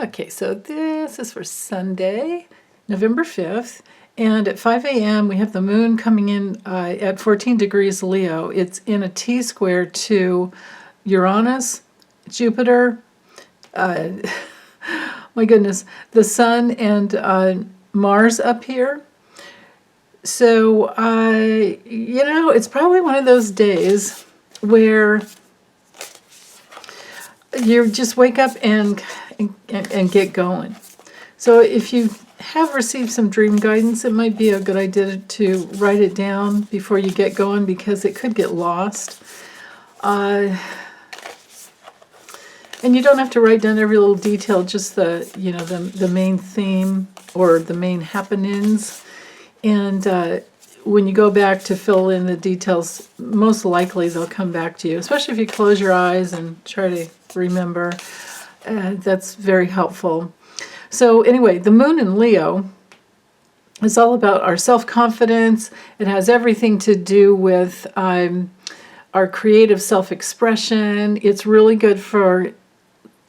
Okay, so this is for Sunday, November 5th. And at 5 a.m., we have the moon coming in at 14 degrees Leo. It's in a T-square to Uranus, Jupiter, my goodness, the sun and Mars up here. So, it's probably one of those days where you just wake up and get going. So if you have received some dream guidance, it might be a good idea to write it down before you get going, because it could get lost. And you don't have to write down every little detail, just the main theme or the main happenings. And when you go back to fill in the details, most likely they'll come back to you, especially if you close your eyes and try to remember. That's very helpful. So anyway, the moon in Leo is all about our self-confidence. It has everything to do with our creative self-expression. It's really good for,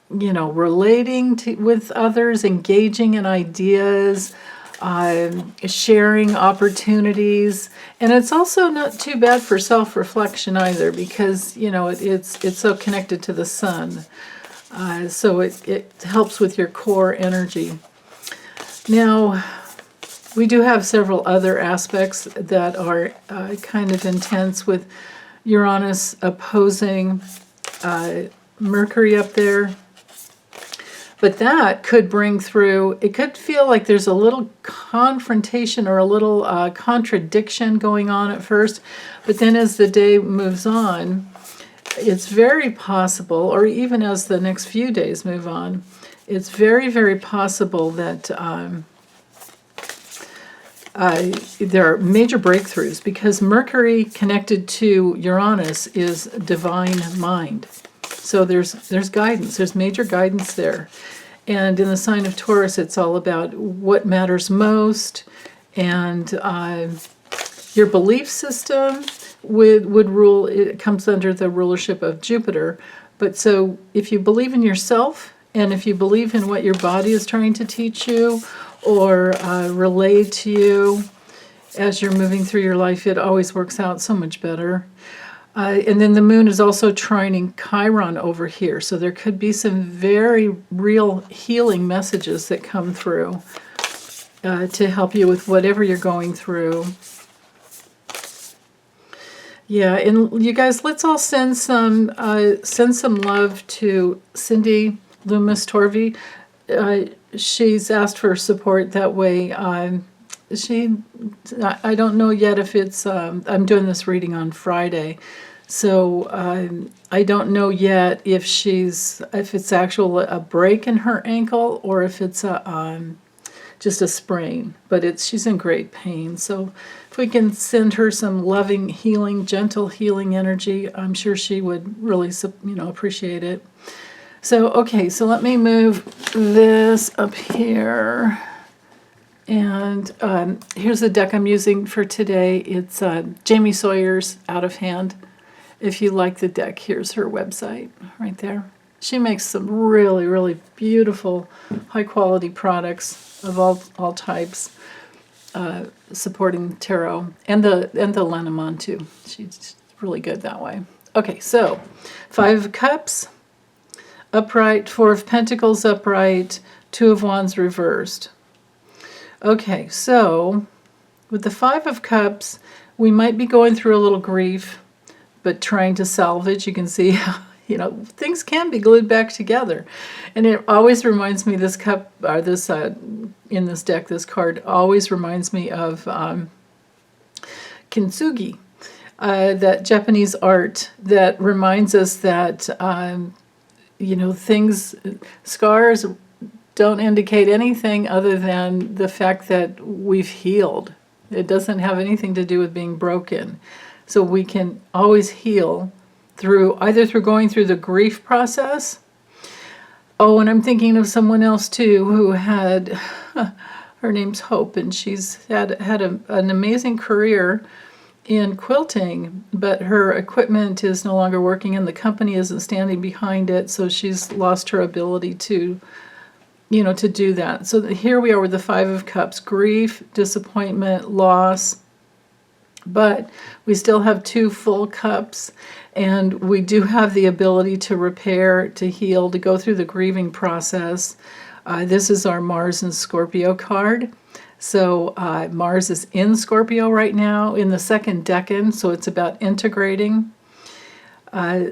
relating with others, engaging in ideas, sharing opportunities. And it's also not too bad for self-reflection either, because, it's so connected to the sun. So it helps with your core energy. Now, we do have several other aspects that are kind of intense, with Uranus opposing Mercury up there. But that could bring through, it could feel like there's a little confrontation or a little contradiction going on at first. But then as the day moves on, it's very possible, or even as the next few days move on, it's very, very possible that there are major breakthroughs, because Mercury connected to Uranus is divine mind. So there's guidance, there's major guidance there. And in the sign of Taurus, it's all about what matters most, and your belief system would rule. It comes under the rulership of Jupiter. But so if you believe in yourself, and if you believe in what your body is trying to teach you or relay to you as you're moving through your life, it always works out so much better. And then the moon is also trining Chiron over here. So there could be some very real healing messages that come through to help you with whatever you're going through. Yeah, and you guys, let's all send some love to Cindy Loomis Torvey. She's asked for support that way. I don't know yet if it's, I'm doing this reading on Friday, so I don't know yet if it's actually a break in her ankle or if it's just a sprain, but she's in great pain. So if we can send her some loving, healing, gentle healing energy, I'm sure she would really, appreciate it. So, okay, so let me move this up here. And here's the deck I'm using for today. It's Jamie Sawyer's Out of Hand. If you like the deck, here's her website right there. She makes some really, really beautiful, high-quality products of all types, supporting tarot and the Lenormand too. She's really good that way. Okay, so 5 of Cups upright, 4 of Pentacles upright, 2 of Wands reversed. Okay, so with the 5 of Cups, we might be going through a little grief, but trying to salvage. You can see how, things can be glued back together. And it always reminds me, this cup, or this, in this deck, this card always reminds me of kintsugi, that Japanese art that reminds us that, scars don't indicate anything other than the fact that we've healed. It doesn't have anything to do with being broken. So we can always heal either through going through the grief process. Oh, and I'm thinking of someone else too who had, her name's Hope, and she's had an amazing career in quilting, but her equipment is no longer working and the company isn't standing behind it, so she's lost her ability to to do that. So here we are with the Five of Cups: grief, disappointment, loss. But we still have two full cups, and we do have the ability to repair, to heal, to go through the grieving process. This is our Mars and Scorpio card. So Mars is in Scorpio right now in the second decan, so it's about integrating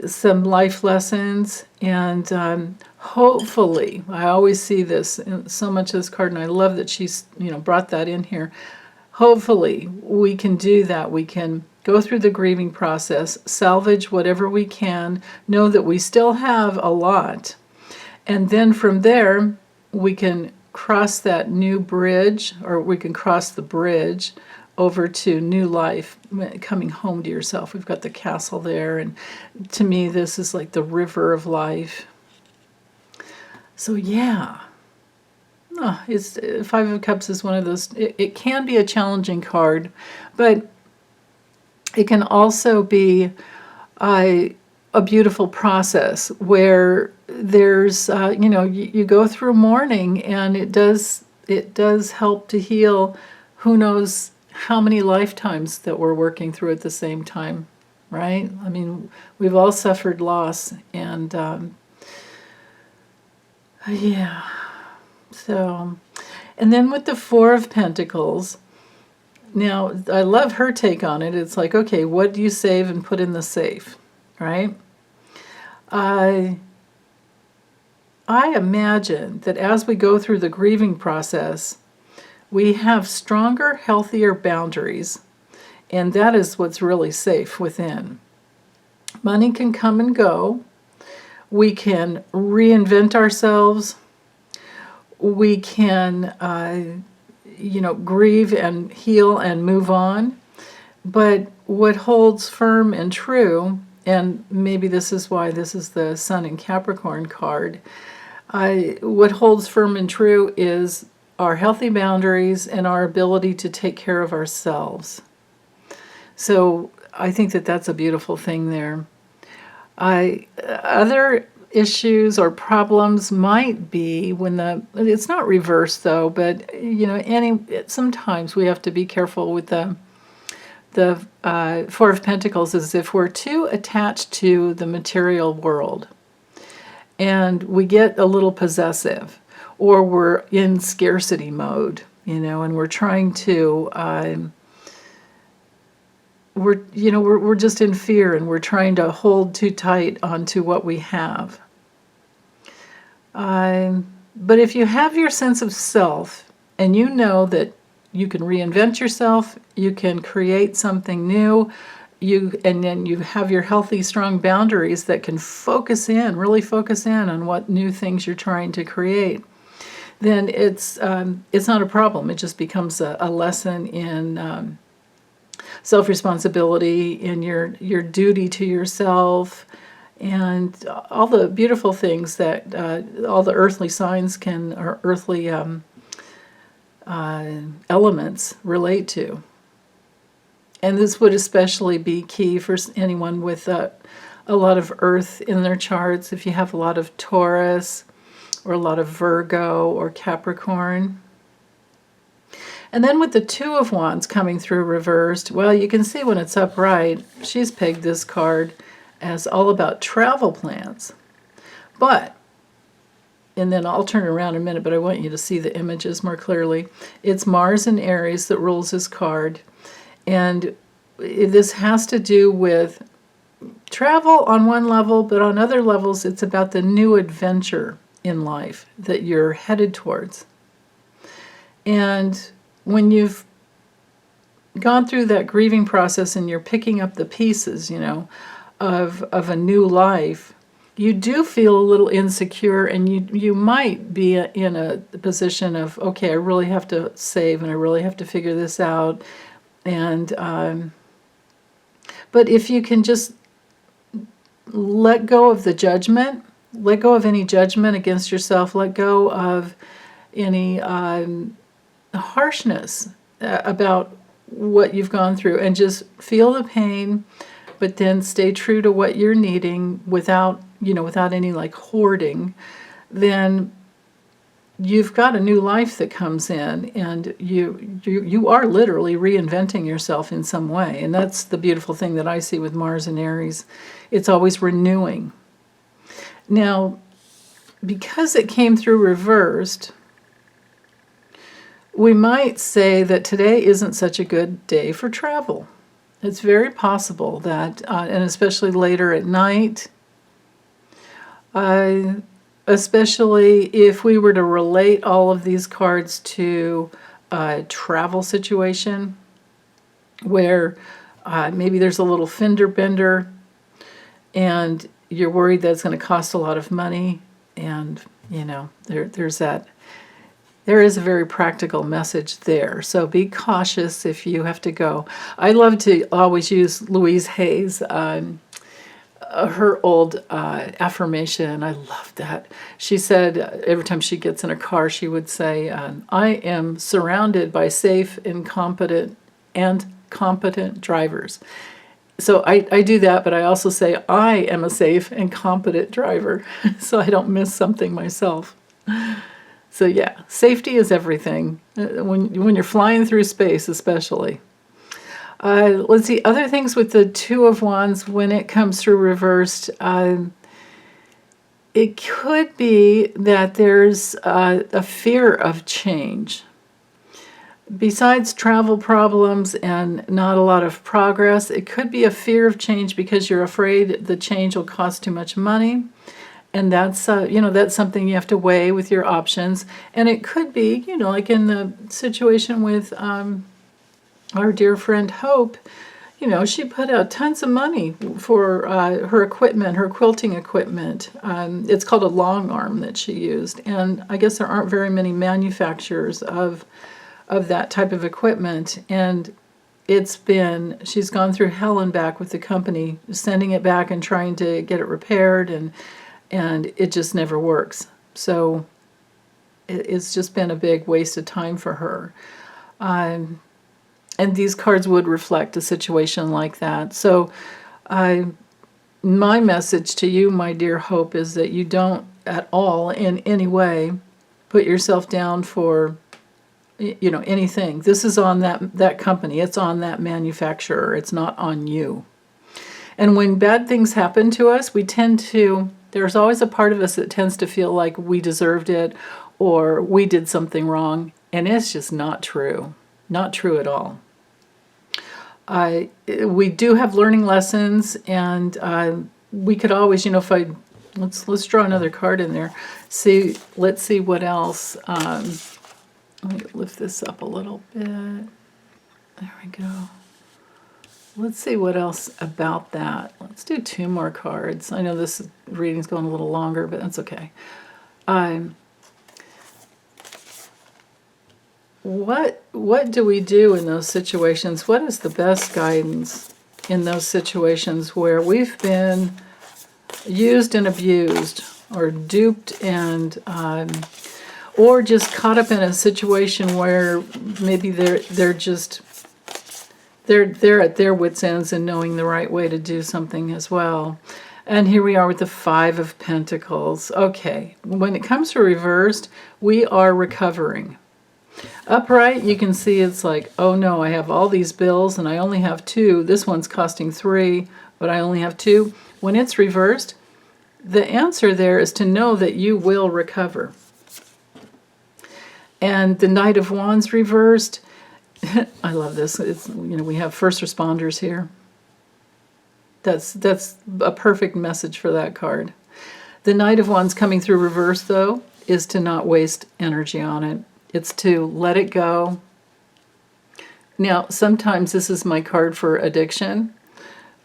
some life lessons, and hopefully, I always see this in so much of this card, and I love that she's brought that in here. Hopefully, we can do that. We can go through the grieving process, salvage whatever we can, know that we still have a lot, and then from there, we can cross that new bridge, or we can cross the bridge over to new life, coming home to yourself. We've got the castle there, and to me, this is like the river of life. So yeah. It's Five of Cups is one of those. It can be a challenging card, but it can also be a beautiful process where there's you go through mourning, and it does help to heal. Who knows how many lifetimes that we're working through at the same time, right? I mean, we've all suffered loss, and yeah. So, and then with the Four of Pentacles, now I love her take on it. It's like, okay, what do you save and put in the safe, right? I imagine that as we go through the grieving process, we have stronger, healthier boundaries, and that is what's really safe within. Money can come and go. We can reinvent ourselves. We can, grieve and heal and move on. But what holds firm and true, and maybe this is why this is the Sun in Capricorn card, what holds firm and true is our healthy boundaries and our ability to take care of ourselves. So I think that that's a beautiful thing there. Other issues or problems might be when it's not reversed though, but sometimes we have to be careful with the Four of Pentacles, is if we're too attached to the material world and we get a little possessive, or we're in scarcity mode, and we're trying to we're just in fear, and we're trying to hold too tight onto what we have. But if you have your sense of self, and you know that you can reinvent yourself, you can create something new, and then you have your healthy, strong boundaries that can really focus in on what new things you're trying to create, then it's not a problem. It just becomes a lesson in self-responsibility, in your duty to yourself, and all the beautiful things that all the earthly signs or earthly elements relate to. And this would especially be key for anyone with a lot of earth in their charts. If you have a lot of Taurus, or a lot of Virgo or Capricorn. And then with the Two of Wands coming through reversed, well, you can see when it's upright, she's pegged this card as all about travel plans. But, and then I'll turn around in a minute, but I want you to see the images more clearly. It's Mars in Aries that rules this card. And this has to do with travel on one level, but on other levels, it's about the new adventure in life that you're headed towards. And when you've gone through that grieving process and you're picking up the pieces, of a new life, you do feel a little insecure, and you might be in a position of, okay, I really have to save, and I really have to figure this out. And but if you can just let go of the judgment, let go of any judgment against yourself, let go of any harshness about what you've gone through, and just feel the pain, but then stay true to what you're needing without any like hoarding, then you've got a new life that comes in, and you are literally reinventing yourself in some way. And that's the beautiful thing that I see with Mars and Aries. It's always renewing. Now, because it came through reversed, we might say that today isn't such a good day for travel. It's very possible that, and especially later at night, especially if we were to relate all of these cards to a travel situation where maybe there's a little fender bender and you're worried that it's going to cost a lot of money, and there's that. There is a very practical message there. So be cautious if you have to go. I love to always use Louise Hay's, her old affirmation. I love that. She said every time she gets in a car, she would say, I am surrounded by safe and competent drivers. So I do that, but I also say I am a safe and competent driver, so I don't miss something myself. So yeah, safety is everything, when you're flying through space especially. Let's see, other things with the Two of Wands when it comes through reversed. It could be that there's a fear of change. Besides travel problems and not a lot of progress, it could be a fear of change because you're afraid the change will cost too much money. And that's, that's something you have to weigh with your options. And it could be, like in the situation with our dear friend Hope, she put out tons of money for her equipment, her quilting equipment. It's called a long arm that she used. And I guess there aren't very many manufacturers of that type of equipment. And she's gone through hell and back with the company, sending it back and trying to get it repaired, and it just never works. So it's just been a big waste of time for her. And these cards would reflect a situation like that. So my message to you, my dear Hope, is that you don't at all in any way put yourself down for anything. This is on that company. It's on that manufacturer. It's not on you. And when bad things happen to us, there's always a part of us that tends to feel like we deserved it or we did something wrong. And it's just not true. Not true at all. We do have learning lessons, and we could always, let's draw another card in there. Let's see what else. Let me lift this up a little bit. There we go. Let's see what else about that. Let's do 2 more cards. I know this reading's going a little longer, but that's okay. What do we do in those situations? What is the best guidance in those situations where we've been used and abused, or duped and or just caught up in a situation where maybe they're at their wits' ends and knowing the right way to do something as well. And here we are with the 5 of Pentacles. Okay, when it comes to reversed, we are recovering. Upright, you can see it's like, oh no, I have all these bills and I only have 2. This one's costing 3, but I only have 2. When it's reversed, the answer there is to know that you will recover. And the Knight of Wands reversed, I love this. It's, we have first responders here. That's a perfect message for that card. The Knight of Wands coming through reverse, though, is to not waste energy on it. It's to let it go. Now, sometimes this is my card for addiction.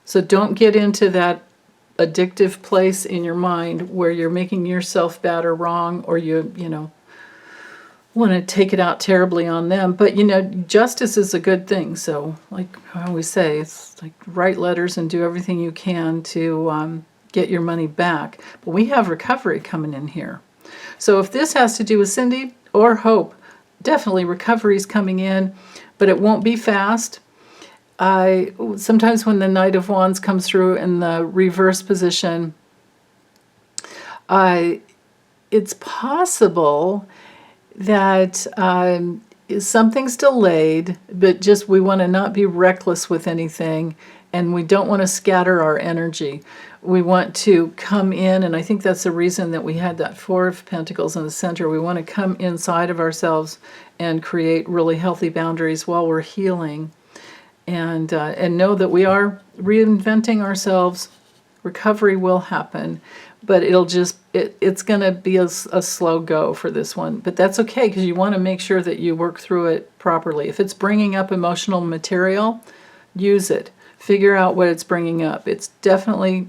So don't get into that addictive place in your mind where you're making yourself bad or wrong, or you want to take it out terribly on them. But justice is a good thing. So like I always say, it's like write letters and do everything you can to get your money back. But we have recovery coming in here. So if this has to do with Cindy or Hope, definitely recovery is coming in, but it won't be fast. Sometimes when the Knight of Wands comes through in the reverse position, it's possible that something's delayed, but just we want to not be reckless with anything, and we don't want to scatter our energy. We want to come in, and I think that's the reason that we had that Four of Pentacles in the center. We want to come inside of ourselves and create really healthy boundaries while we're healing, and know that we are reinventing ourselves. Recovery will happen, but it's going to be a slow go for this one. But that's okay, because you want to make sure that you work through it properly. If it's bringing up emotional material, use it. Figure out what it's bringing up. It's definitely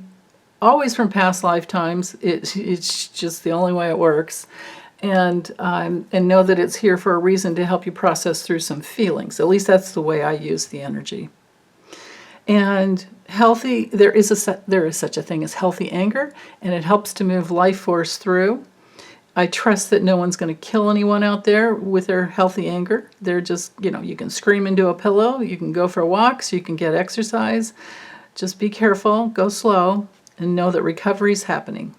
always from past lifetimes. It's just the only way it works. And know that it's here for a reason, to help you process through some feelings. At least that's the way I use the energy. And healthy, there is such a thing as healthy anger, and it helps to move life force through. I trust that no one's going to kill anyone out there with their healthy anger. They're just, you can scream into a pillow, you can go for walks, you can get exercise. Just be careful, go slow, and know that recovery's happening.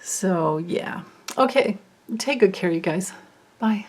So, yeah. Okay, take good care, you guys. Bye.